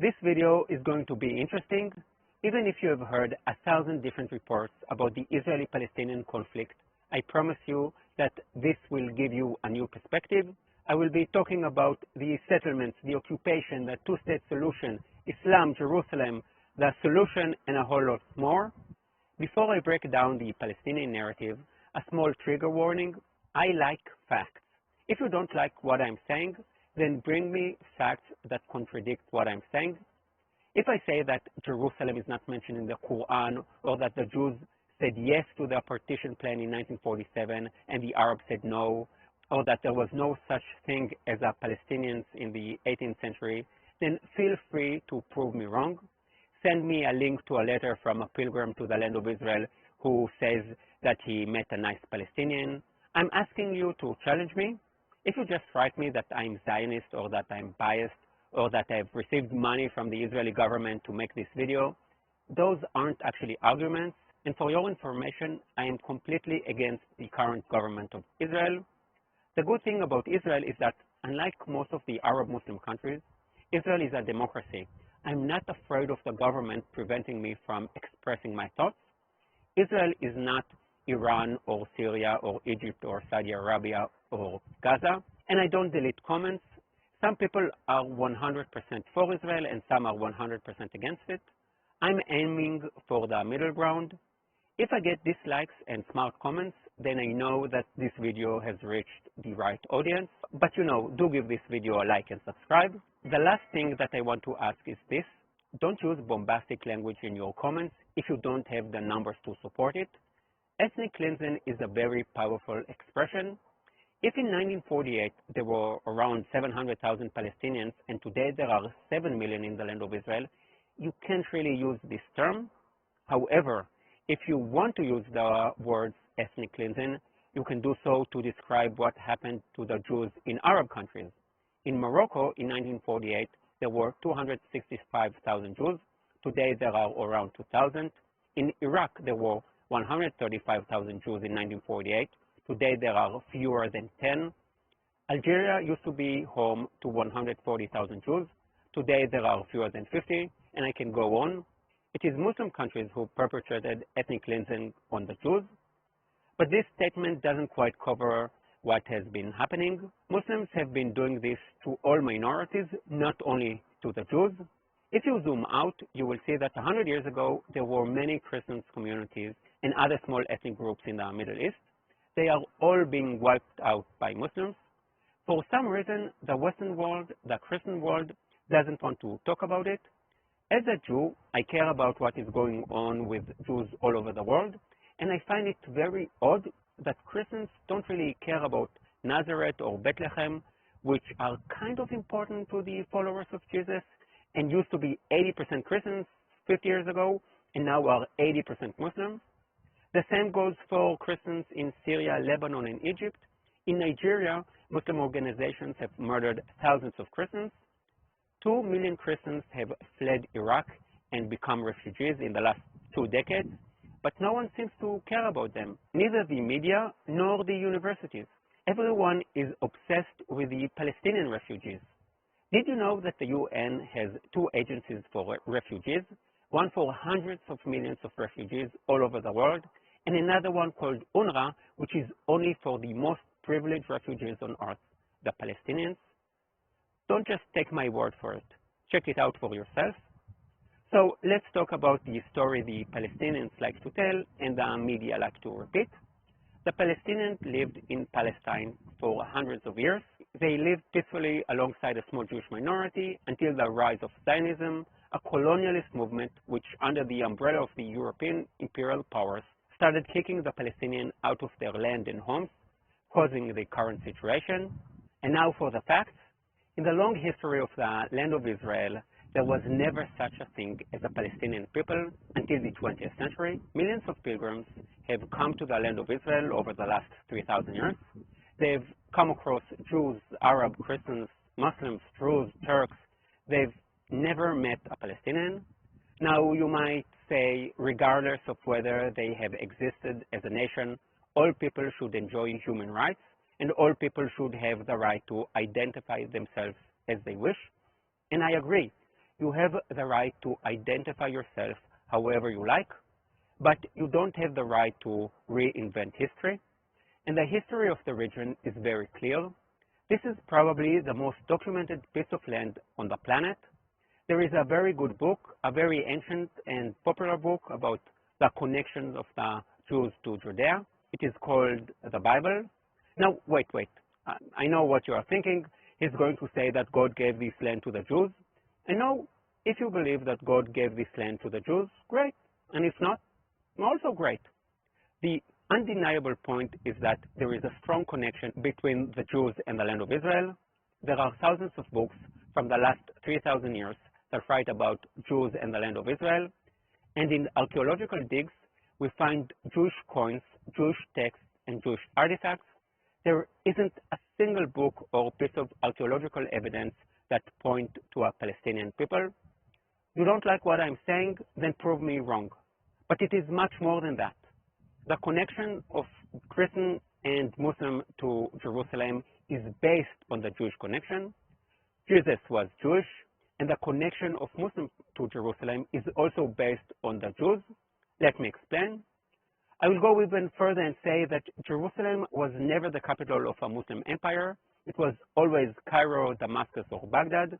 This video is going to be interesting, even if you have heard 1,000 different reports about the Israeli-Palestinian conflict. I promise you that this will give you a new perspective. I will be talking about the settlements, the occupation, the two-state solution, Islam, Jerusalem, the solution, and a whole lot more. Before I break down the Palestinian narrative, a small trigger warning. I like facts. If you don't like what I'm saying, then bring me facts that contradict what I'm saying. If I say that Jerusalem is not mentioned in the Quran, or that the Jews said yes to the partition plan in 1947 and the Arabs said no, or that there was no such thing as a Palestinians in the 18th century, then feel free to prove me wrong. Send me a link to a letter from a pilgrim to the land of Israel who says that he met a nice Palestinian. I'm asking you to challenge me. If you just write me that I'm Zionist or that I'm biased or that I've received money from the Israeli government to make this video, those aren't actually arguments. And for your information, I am completely against the current government of Israel. The good thing about Israel is that, unlike most of the Arab Muslim countries, Israel is a democracy. I'm not afraid of the government preventing me from expressing my thoughts. Israel is not Iran or Syria or Egypt or Saudi Arabia or Gaza, and I don't delete comments. Some people are 100% for Israel and some are 100% against it. I'm aiming for the middle ground. If I get dislikes and smart comments, then I know that this video has reached the right audience. But do give this video a like and subscribe. The last thing that I want to ask is this. Don't use bombastic language in your comments if you don't have the numbers to support it. Ethnic cleansing is a very powerful expression. If in 1948 there were around 700,000 Palestinians and today there are 7 million in the land of Israel, you can't really use this term. However, if you want to use the words ethnic cleansing, you can do so to describe what happened to the Jews in Arab countries. In Morocco in 1948, there were 265,000 Jews. Today there are around 2,000. In Iraq, there were 135,000 Jews in 1948. Today there are fewer than 10. Algeria used to be home to 140,000 Jews. Today there are fewer than 50, and I can go on. It is Muslim countries who perpetrated ethnic cleansing on the Jews. But this statement doesn't quite cover what has been happening. Muslims have been doing this to all minorities, not only to the Jews. If you zoom out, you will see that 100 years ago, there were many Christian communities and other small ethnic groups in the Middle East. They are all being wiped out by Muslims. For some reason, the Western world, the Christian world, doesn't want to talk about it. As a Jew, I care about what is going on with Jews all over the world, and I find it very odd that Christians don't really care about Nazareth or Bethlehem, which are kind of important to the followers of Jesus and used to be 80% Christians 50 years ago and now are 80% Muslims. The same goes for Christians in Syria, Lebanon, and Egypt. In Nigeria, Muslim organizations have murdered thousands of Christians. 2 million Christians have fled Iraq and become refugees in the last 2 decades, but no one seems to care about them, neither the media nor the universities. Everyone is obsessed with the Palestinian refugees. Did you know that the UN has 2 agencies for refugees, one for hundreds of millions of refugees all over the world, and another one called UNRWA, which is only for the most privileged refugees on earth, the Palestinians? Don't just take my word for it. Check it out for yourself. So let's talk about the story the Palestinians like to tell and the media like to repeat. The Palestinians lived in Palestine for hundreds of years. They lived peacefully alongside a small Jewish minority until the rise of Zionism, a colonialist movement which, under the umbrella of the European imperial powers, started kicking the Palestinians out of their land and homes, causing the current situation. And now for the facts. In the long history of the land of Israel, there was never such a thing as a Palestinian people until the 20th century. Millions of pilgrims have come to the land of Israel over the last 3,000 years. They've come across Jews, Arab, Christians, Muslims, Druze, Turks. They've never met a Palestinian. Now you might say, regardless of whether they have existed as a nation, all people should enjoy human rights and all people should have the right to identify themselves as they wish. And I agree. You have the right to identify yourself however you like, but you don't have the right to reinvent history. And the history of the region is very clear. This is probably the most documented piece of land on the planet. There is a very good book, a very ancient and popular book about the connections of the Jews to Judea. It is called the Bible. Now, wait. I know what you are thinking. He's going to say that God gave this land to the Jews. And no, if you believe that God gave this land to the Jews, great. And if not, also great. The undeniable point is that there is a strong connection between the Jews and the land of Israel. There are thousands of books from the last 3,000 years that write about Jews and the land of Israel. And in archaeological digs, we find Jewish coins, Jewish texts, and Jewish artifacts. There isn't a single book or piece of archaeological evidence that point to a Palestinian people. You don't like what I'm saying? Then prove me wrong. But it is much more than that. The connection of Christian and Muslim to Jerusalem is based on the Jewish connection. Jesus was Jewish, and the connection of Muslims to Jerusalem is also based on the Jews. Let me explain. I will go even further and say that Jerusalem was never the capital of a Muslim empire. It was always Cairo, Damascus, or Baghdad.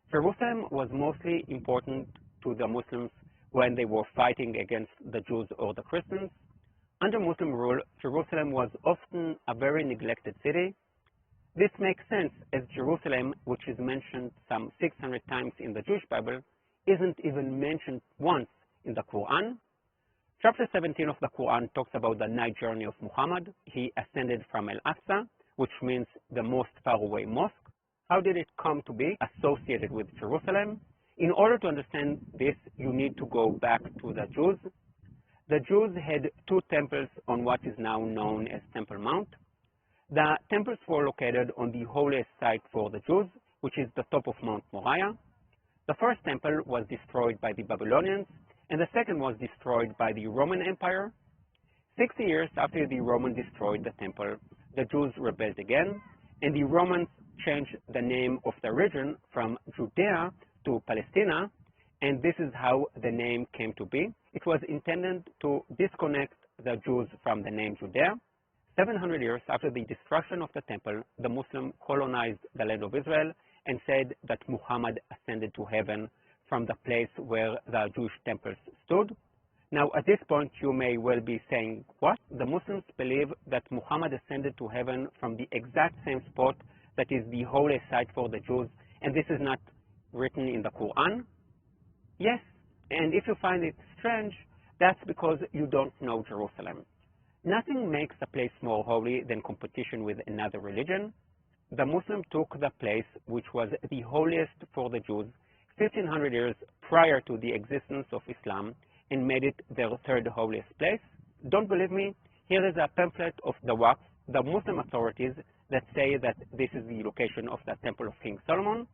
Jerusalem was mostly important to the Muslims when they were fighting against the Jews or the Christians. Under Muslim rule, Jerusalem was often a very neglected city. This makes sense as Jerusalem, which is mentioned some 600 times in the Jewish Bible, isn't even mentioned once in the Quran. Chapter 17 of the Quran talks about the night journey of Muhammad. He ascended from Al-Aqsa, which means the most faraway mosque. How did it come to be associated with Jerusalem? In order to understand this, you need to go back to the Jews. The Jews had two temples on what is now known as Temple Mount. The temples were located on the holiest site for the Jews, which is the top of Mount Moriah. The first temple was destroyed by the Babylonians, and the second was destroyed by the Roman Empire. 60 years after the Romans destroyed the temple, the Jews rebelled again, and the Romans changed the name of the region from Judea to Palestina, and this is how the name came to be. It was intended to disconnect the Jews from the name Judea. 700 years after the destruction of the temple, the Muslims colonized the land of Israel and said that Muhammad ascended to heaven from the place where the Jewish temples stood. Now, at this point, you may well be saying, what? The Muslims believe that Muhammad ascended to heaven from the exact same spot that is the holiest site for the Jews, and this is not written in the Quran? Yes, and if you find it strange, that's because you don't know Jerusalem. Nothing makes a place more holy than competition with another religion. The Muslims took the place which was the holiest for the Jews 1500 years prior to the existence of Islam and made it their third holiest place. Don't believe me? Here is a pamphlet of the Waqf, the Muslim authorities, that say that this is the location of the Temple of King Solomon.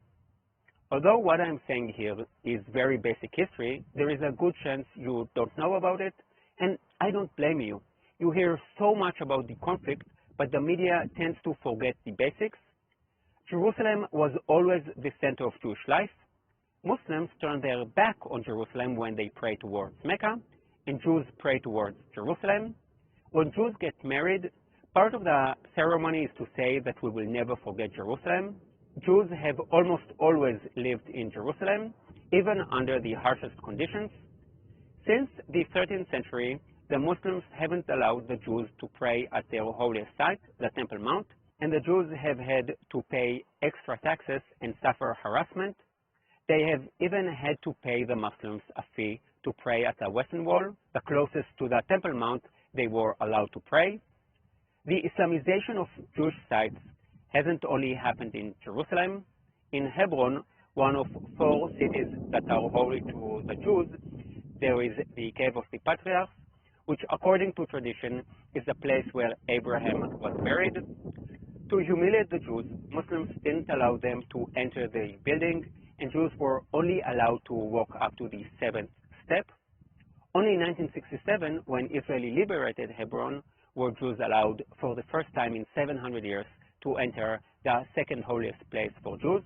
Although what I'm saying here is very basic history, there is a good chance you don't know about it, and I don't blame you. You hear so much about the conflict, but the media tends to forget the basics. Jerusalem was always the center of Jewish life. Muslims turn their back on Jerusalem when they pray towards Mecca, and Jews pray towards Jerusalem. When Jews get married, part of the ceremony is to say that we will never forget Jerusalem. Jews have almost always lived in Jerusalem, even under the harshest conditions. Since the 13th century, the Muslims haven't allowed the Jews to pray at their holiest site, the Temple Mount, and the Jews have had to pay extra taxes and suffer harassment. They have even had to pay the Muslims a fee to pray at the Western Wall, the closest to the Temple Mount they were allowed to pray. The Islamization of Jewish sites hasn't only happened in Jerusalem. In Hebron, one of 4 cities that are holy to the Jews, there is the Cave of the Patriarchs, which according to tradition is the place where Abraham was buried. To humiliate the Jews, Muslims didn't allow them to enter the building, and Jews were only allowed to walk up to the 7th step. Only in 1967, when Israel liberated Hebron, were Jews allowed for the first time in 700 years to enter the second holiest place for Jews.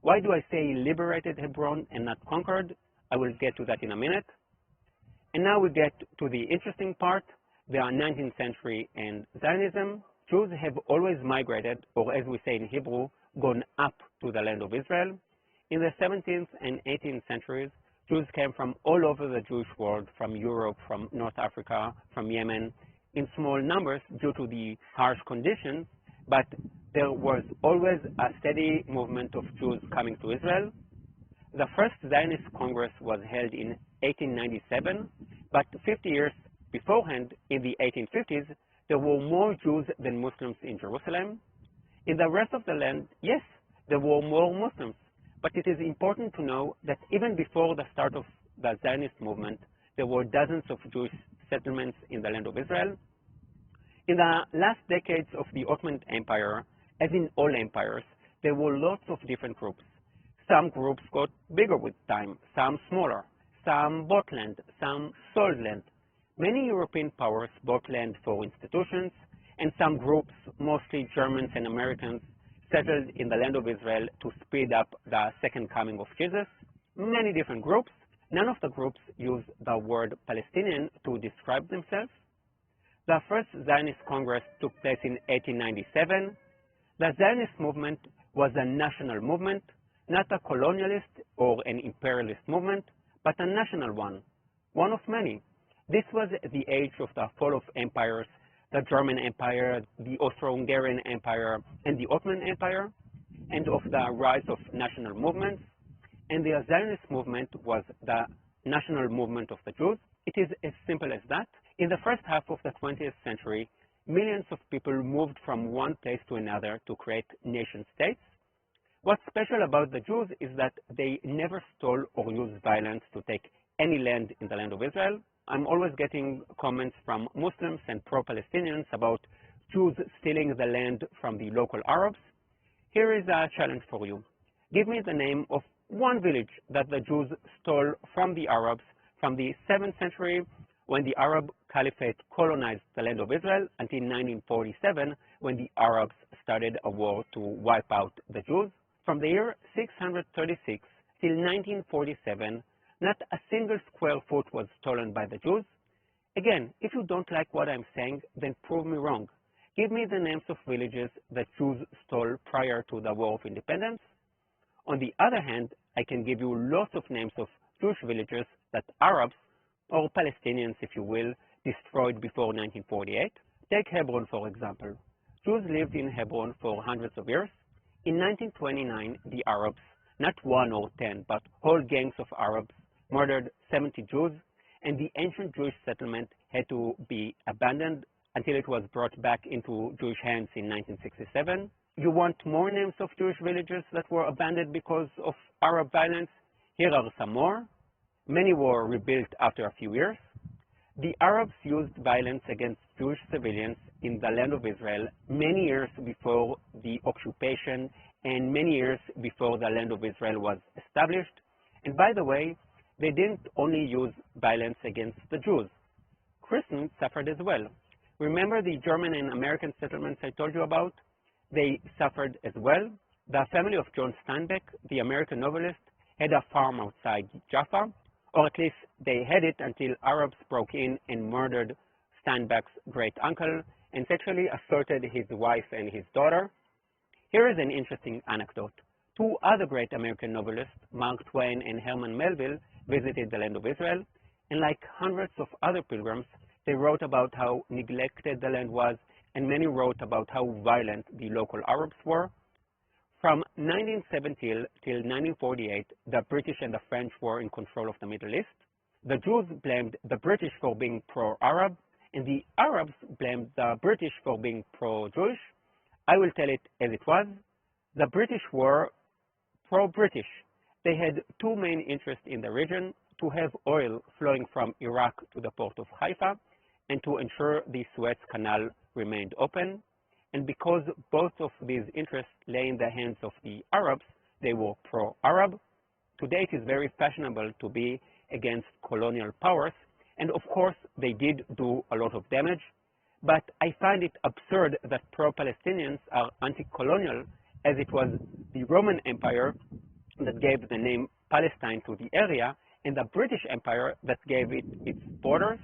Why do I say liberated Hebron and not conquered? I will get to that in a minute. And now we get to the interesting part, the 19th century and Zionism. Jews have always migrated, or as we say in Hebrew, gone up to the land of Israel. In the 17th and 18th centuries, Jews came from all over the Jewish world, from Europe, from North Africa, from Yemen, in small numbers due to the harsh conditions, but there was always a steady movement of Jews coming to Israel. The first Zionist Congress was held in 1897, but 50 years beforehand, in the 1850s, there were more Jews than Muslims in Jerusalem. In the rest of the land, yes, there were more Muslims, but it is important to know that even before the start of the Zionist movement, there were dozens of Jewish settlements in the land of Israel. In the last decades of the Ottoman Empire, as in all empires, there were lots of different groups. Some groups got bigger with time, some smaller, some bought land, some sold land. Many European powers bought land for institutions, and some groups, mostly Germans and Americans, settled in the land of Israel to speed up the second coming of Jesus. Many different groups. None of the groups use the word Palestinian to describe themselves. The first Zionist Congress took place in 1897. The Zionist movement was a national movement, not a colonialist or an imperialist movement, but a national one of many. This was the age of the fall of empires, the German Empire, the Austro-Hungarian Empire, and the Ottoman Empire, and of the rise of national movements. And the Zionist movement was the national movement of the Jews. It is as simple as that. In the first half of the 20th century, millions of people moved from one place to another to create nation-states. What's special about the Jews is that they never stole or used violence to take any land in the land of Israel. I'm always getting comments from Muslims and pro-Palestinians about Jews stealing the land from the local Arabs. Here is a challenge for you. Give me the name of one village that the Jews stole from the Arabs from the 7th century, when the Arab Caliphate colonized the land of Israel, until 1947, when the Arabs started a war to wipe out the Jews. From the year 636 till 1947, not a single square foot was stolen by the Jews. Again, if you don't like what I'm saying, then prove me wrong. Give me the names of villages that Jews stole prior to the War of Independence. On the other hand, I can give you lots of names of Jewish villages that Arabs, or Palestinians if you will, destroyed before 1948. Take Hebron, for example. Jews lived in Hebron for hundreds of years. In 1929, the Arabs, not 1 or 10, but whole gangs of Arabs, murdered 70 Jews, and the ancient Jewish settlement had to be abandoned until it was brought back into Jewish hands in 1967. You want more names of Jewish villages that were abandoned because of Arab violence? Here are some more. Many were rebuilt after a few years. The Arabs used violence against Jewish civilians in the land of Israel many years before the occupation and many years before the land of Israel was established. And by the way, they didn't only use violence against the Jews. Christians suffered as well. Remember the German and American settlements I told you about? They suffered as well. The family of John Steinbeck, the American novelist, had a farm outside Jaffa, or at least they had it until Arabs broke in and murdered Steinbeck's great uncle and sexually assaulted his wife and his daughter. Here is an interesting anecdote. Two other great American novelists, Mark Twain and Herman Melville, visited the land of Israel, and like hundreds of other pilgrims, they wrote about how neglected the land was, and many wrote about how violent the local Arabs were. From 1970 till 1948, the British and the French were in control of the Middle East. The Jews blamed the British for being pro-Arab, and the Arabs blamed the British for being pro-Jewish. I will tell it as it was. The British were pro-British. They had two main interests in the region: to have oil flowing from Iraq to the port of Haifa, and to ensure the Suez Canal remained open. And because both of these interests lay in the hands of the Arabs, they were pro-Arab. Today it is very fashionable to be against colonial powers, and of course they did do a lot of damage, but I find it absurd that pro-Palestinians are anti-colonial, as it was the Roman Empire that gave the name Palestine to the area, and the British Empire that gave it its borders.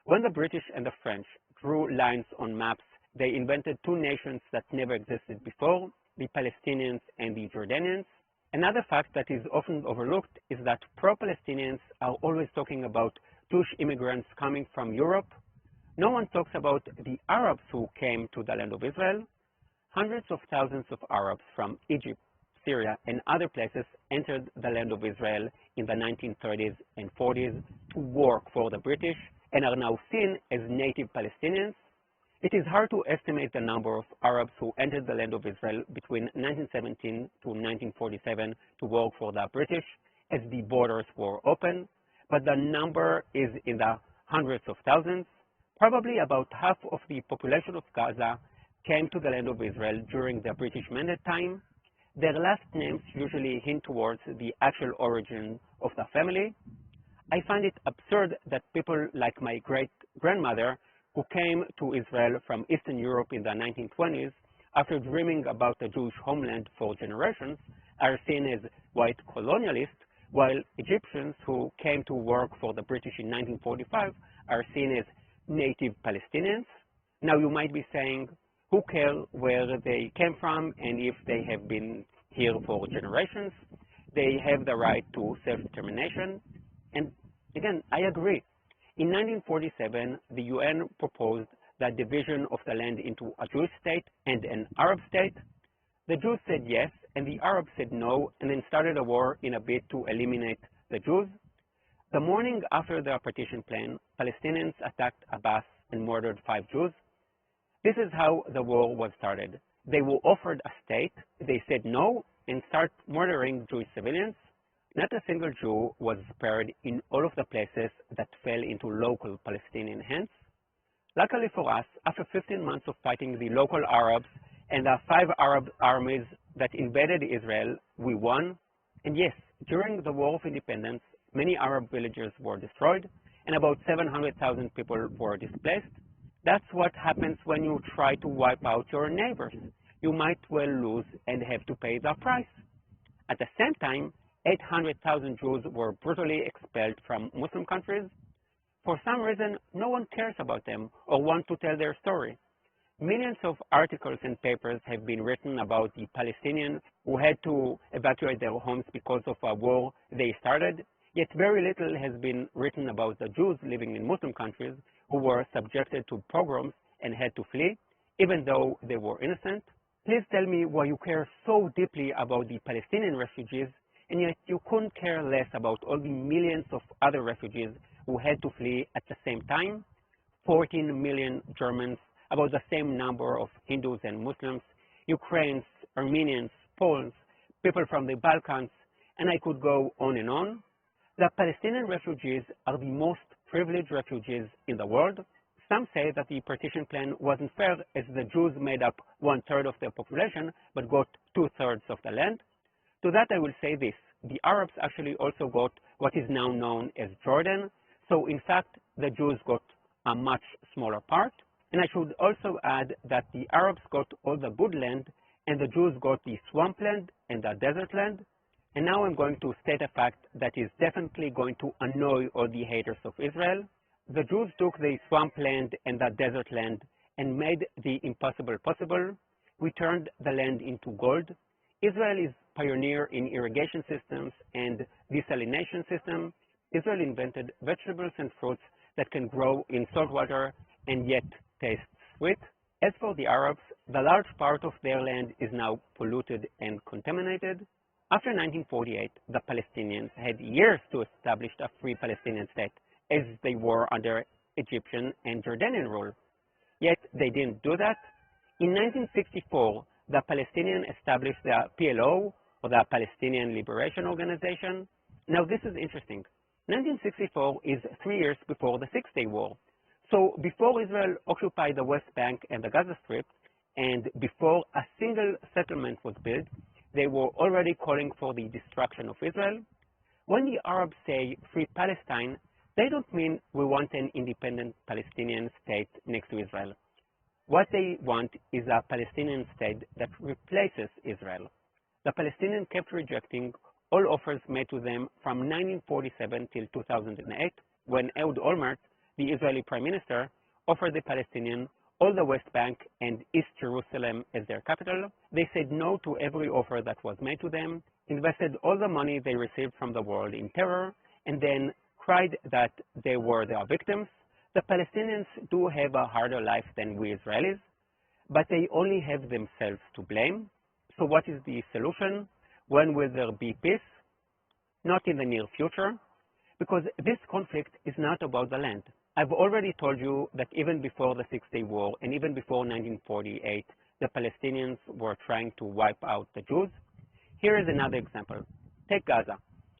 When the British and the French drew lines on maps, they invented two nations that never existed before, the Palestinians and the Jordanians. Another fact that is often overlooked is that pro-Palestinians are always talking about Jewish immigrants coming from Europe. No one talks about the Arabs who came to the land of Israel. Hundreds of thousands of Arabs from Egypt, Syria, and other places entered the land of Israel in the 1930s and 40s to work for the British and are now seen as native Palestinians. It is hard to estimate the number of Arabs who entered the land of Israel between 1917 to 1947 to work for the British, as the borders were open, but the number is in the hundreds of thousands. Probably about half of the population of Gaza came to the land of Israel during the British Mandate time. Their last names usually hint towards the actual origin of the family. I find it absurd that people like my great-grandmother, who came to Israel from Eastern Europe in the 1920s after dreaming about a Jewish homeland for generations, are seen as white colonialists, while Egyptians who came to work for the British in 1945 are seen as native Palestinians. Now you might be saying, who cares where they came from and if they have been here for generations? They have the right to self-determination. And again, I agree. In 1947, the UN proposed the division of the land into a Jewish state and an Arab state. The Jews said yes, and the Arabs said no, and then started a war in a bid to eliminate the Jews. The morning after the partition plan, Palestinians attacked Abbas and murdered 5 Jews. This is how the war was started. They were offered a state, they said no, and start murdering Jewish civilians. Not a single Jew was spared in all of the places that fell into local Palestinian hands. Luckily for us, after 15 months of fighting the local Arabs and the 5 Arab armies that invaded Israel, we won. And yes, during the War of Independence, many Arab villages were destroyed and about 700,000 people were displaced. That's what happens when you try to wipe out your neighbors. You might well lose and have to pay the price. At the same time, 800,000 Jews were brutally expelled from Muslim countries. For some reason, no one cares about them or wants to tell their story. Millions of articles and papers have been written about the Palestinians who had to evacuate their homes because of a war they started, yet very little has been written about the Jews living in Muslim countries who were subjected to pogroms and had to flee, even though they were innocent. Please tell me why you care so deeply about the Palestinian refugees, and yet you couldn't care less about all the millions of other refugees who had to flee at the same time. 14 million Germans, about the same number of Hindus and Muslims, Ukrainians, Armenians, Poles, people from the Balkans, and I could go on and on. The Palestinian refugees are the most privileged refugees in the world. Some say that the partition plan wasn't fair as the Jews made up 1/3 of the population but got 2/3 of the land. To that I will say this, the Arabs actually also got what is now known as Jordan, so in fact the Jews got a much smaller part. And I should also add that the Arabs got all the good land and the Jews got the swampland and the desert land. And now I'm going to state a fact that is definitely going to annoy all the haters of Israel. The Jews took the swampland and the desert land and made the impossible possible. We turned the land into gold. Israel is pioneer in irrigation systems and desalination system. Israel invented vegetables and fruits that can grow in salt water and yet taste sweet. As for the Arabs, the large part of their land is now polluted and contaminated. After 1948, the Palestinians had years to establish a free Palestinian state, as they were under Egyptian and Jordanian rule. Yet they didn't do that. In 1964, the Palestinians established the PLO, or the Palestinian Liberation Organization. Now this is interesting. 1964 is 3 years before the Six-Day War. So before Israel occupied the West Bank and the Gaza Strip, and before a single settlement was built, they were already calling for the destruction of Israel. When the Arabs say free Palestine, they don't mean we want an independent Palestinian state next to Israel. What they want is a Palestinian state that replaces Israel. The Palestinians kept rejecting all offers made to them from 1947 till 2008, when Ehud Olmert, the Israeli Prime Minister, offered the Palestinians all the West Bank and East Jerusalem as their capital. They said no to every offer that was made to them, invested all the money they received from the world in terror, and then cried that they were their victims. The Palestinians do have a harder life than we Israelis, but they only have themselves to blame. So what is the solution? When will there be peace? Not in the near future, because this conflict is not about the land. I've already told you that even before the Six-Day War and even before 1948, the Palestinians were trying to wipe out the Jews. Here is another example. Take Gaza.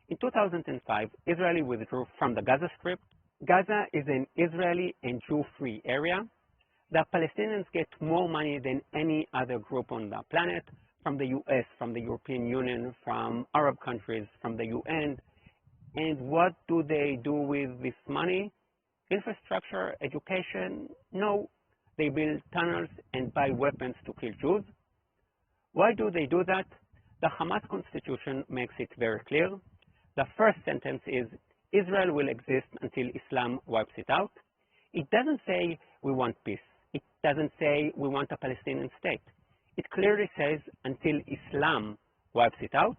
In 2005, Israel withdrew from the Gaza Strip. Gaza is an Israeli and Jew-free area. The Palestinians get more money than any other group on the planet, from the US, from the European Union, from Arab countries, from the UN. And what do they do with this money? Infrastructure, education? No. They build tunnels and buy weapons to kill Jews. Why do they do that? The Hamas constitution makes it very clear. The first sentence is, Israel will exist until Islam wipes it out. It doesn't say we want peace. It doesn't say we want a Palestinian state. It clearly says until Islam wipes it out.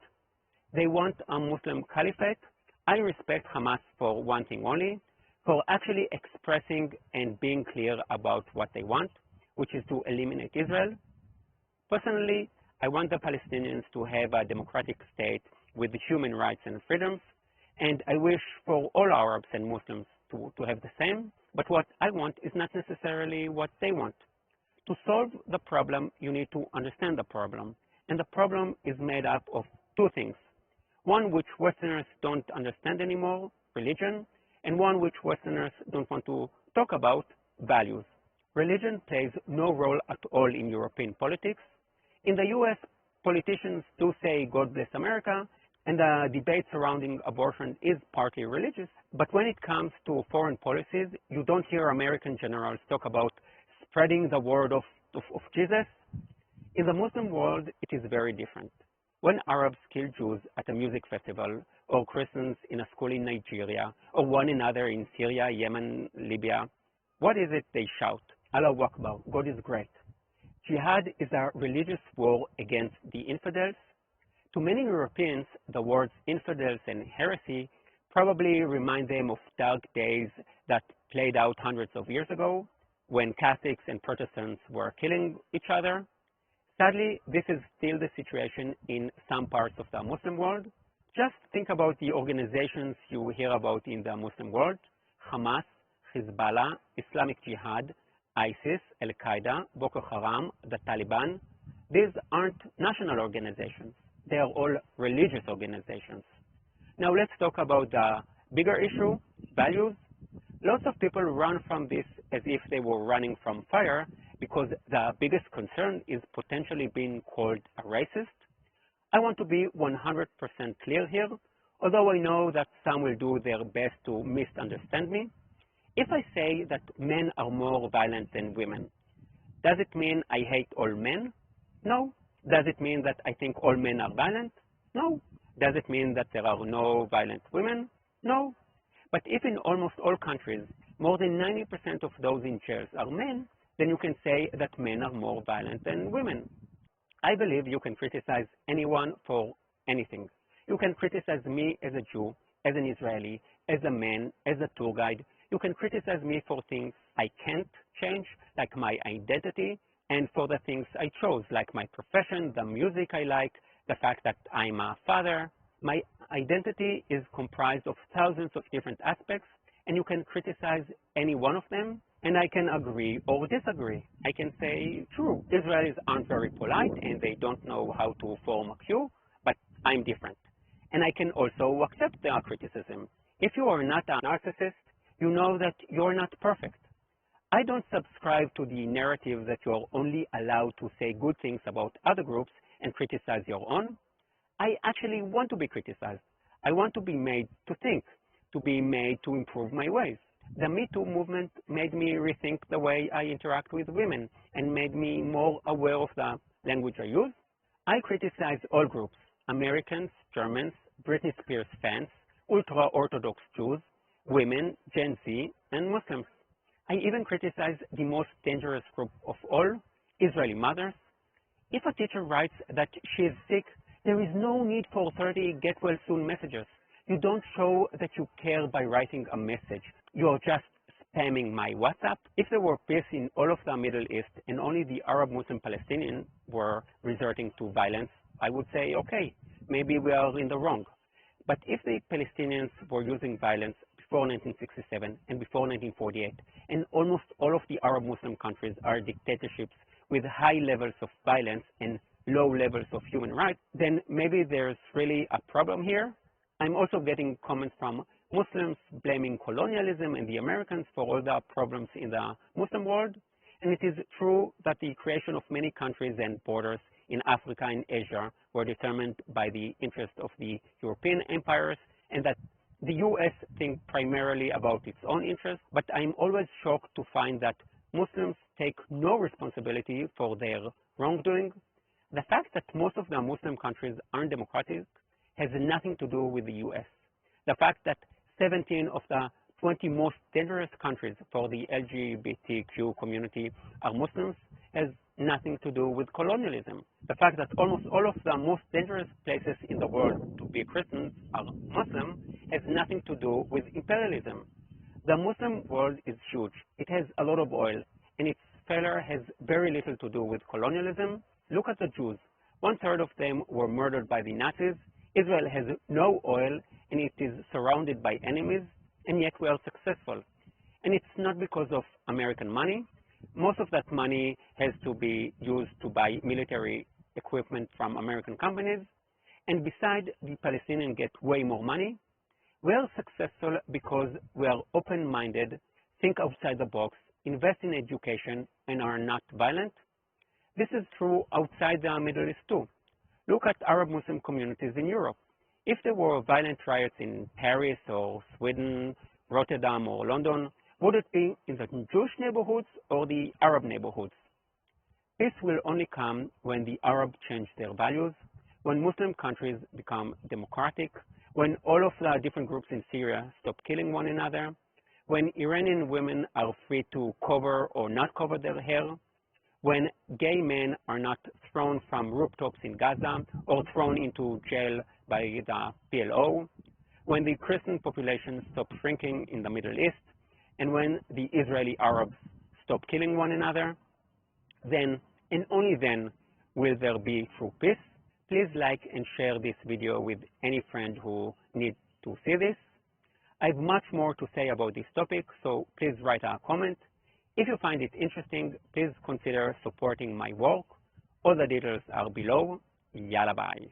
They want a Muslim caliphate. I respect Hamas for one thing only, for actually expressing and being clear about what they want, which is to eliminate Israel. Personally, I want the Palestinians to have a democratic state with human rights and freedoms, and I wish for all Arabs and Muslims to have the same, but what I want is not necessarily what they want. To solve the problem, you need to understand the problem, and the problem is made up of two things. One which Westerners don't understand anymore, religion, and one which Westerners don't want to talk about, values. Religion plays no role at all in European politics. In the US, politicians do say God bless America, and the debate surrounding abortion is partly religious. But when it comes to foreign policies, you don't hear American generals talk about spreading the word of Jesus. In the Muslim world, it is very different. When Arabs kill Jews at a music festival, or Christians in a school in Nigeria, or one another in Syria, Yemen, Libya, what is it they shout? Allahu Akbar, God is great. Jihad is a religious war against the infidels. To many Europeans, the words infidels and heresy probably remind them of dark days that played out hundreds of years ago, when Catholics and Protestants were killing each other. Sadly, this is still the situation in some parts of the Muslim world. Just think about the organizations you hear about in the Muslim world: Hamas, Hezbollah, Islamic Jihad, ISIS, Al-Qaeda, Boko Haram, the Taliban. These aren't national organizations. They are all religious organizations. Now let's talk about the bigger issue, values. Lots of people run from this as if they were running from fire, because the biggest concern is potentially being called a racist. I want to be 100% clear here, although I know that some will do their best to misunderstand me. If I say that men are more violent than women, does it mean I hate all men? No. Does it mean that I think all men are violent? No. Does it mean that there are no violent women? No. But if in almost all countries, more than 90% of those in jails are men, then you can say that men are more violent than women. I believe you can criticize anyone for anything. You can criticize me as a Jew, as an Israeli, as a man, as a tour guide. You can criticize me for things I can't change, like my identity, and for the things I chose, like my profession, the music I like, the fact that I'm a father. My identity is comprised of thousands of different aspects, and you can criticize any one of them, and I can agree or disagree. I can say, true, Israelis aren't very polite and they don't know how to form a queue, but I'm different. And I can also accept their criticism. If you are not a narcissist, you know that you're not perfect. I don't subscribe to the narrative that you're only allowed to say good things about other groups and criticize your own. I actually want to be criticized. I want to be made to think, to be made to improve my ways. The Me Too movement made me rethink the way I interact with women and made me more aware of the language I use. I criticize all groups, Americans, Germans, Britney Spears fans, ultra-Orthodox Jews, women, Gen Z, and Muslims. I even criticize the most dangerous group of all, Israeli mothers. If a teacher writes that she is sick, there is no need for 30 get-well-soon messages. You don't show that you care by writing a message. You're just spamming my WhatsApp. If there were peace in all of the Middle East and only the Arab Muslim Palestinians were resorting to violence, I would say, okay, maybe we are in the wrong. But if the Palestinians were using violence before 1967 and before 1948, and almost all of the Arab Muslim countries are dictatorships with high levels of violence and low levels of human rights, then maybe there's really a problem here. I'm also getting comments from Muslims blaming colonialism and the Americans for all the problems in the Muslim world. And it is true that the creation of many countries and borders in Africa and Asia were determined by the interest of the European empires, and that the US think primarily about its own interests. But I'm always shocked to find that Muslims take no responsibility for their wrongdoing. The fact that most of the Muslim countries aren't democratic has nothing to do with the US. The fact that 17 of the 20 most dangerous countries for the LGBTQ community are Muslims has nothing to do with colonialism. The fact that almost all of the most dangerous places in the world to be Christians are Muslim has nothing to do with imperialism. The Muslim world is huge. It has a lot of oil, and its failure has very little to do with colonialism. Look at the Jews. 1/3 of them were murdered by the Nazis. Israel has no oil, and it is surrounded by enemies, and yet we are successful. And it's not because of American money. Most of that money has to be used to buy military equipment from American companies. And besides, the Palestinians get way more money. We are successful because we are open-minded, think outside the box, invest in education, and are not violent. This is true outside the Middle East too. Look at Arab Muslim communities in Europe. If there were violent riots in Paris or Sweden, Rotterdam or London, would it be in the Jewish neighborhoods or the Arab neighborhoods? Peace will only come when the Arabs change their values, when Muslim countries become democratic, when all of the different groups in Syria stop killing one another, when Iranian women are free to cover or not cover their hair, when gay men are not thrown from rooftops in Gaza or thrown into jail by the PLO, when the Christian population stops shrinking in the Middle East, and when the Israeli Arabs stop killing one another, then and only then will there be true peace. Please like and share this video with any friend who needs to see this. I have much more to say about this topic, so please write a comment. If you find it interesting, please consider supporting my work. All the details are below. Yalla bye.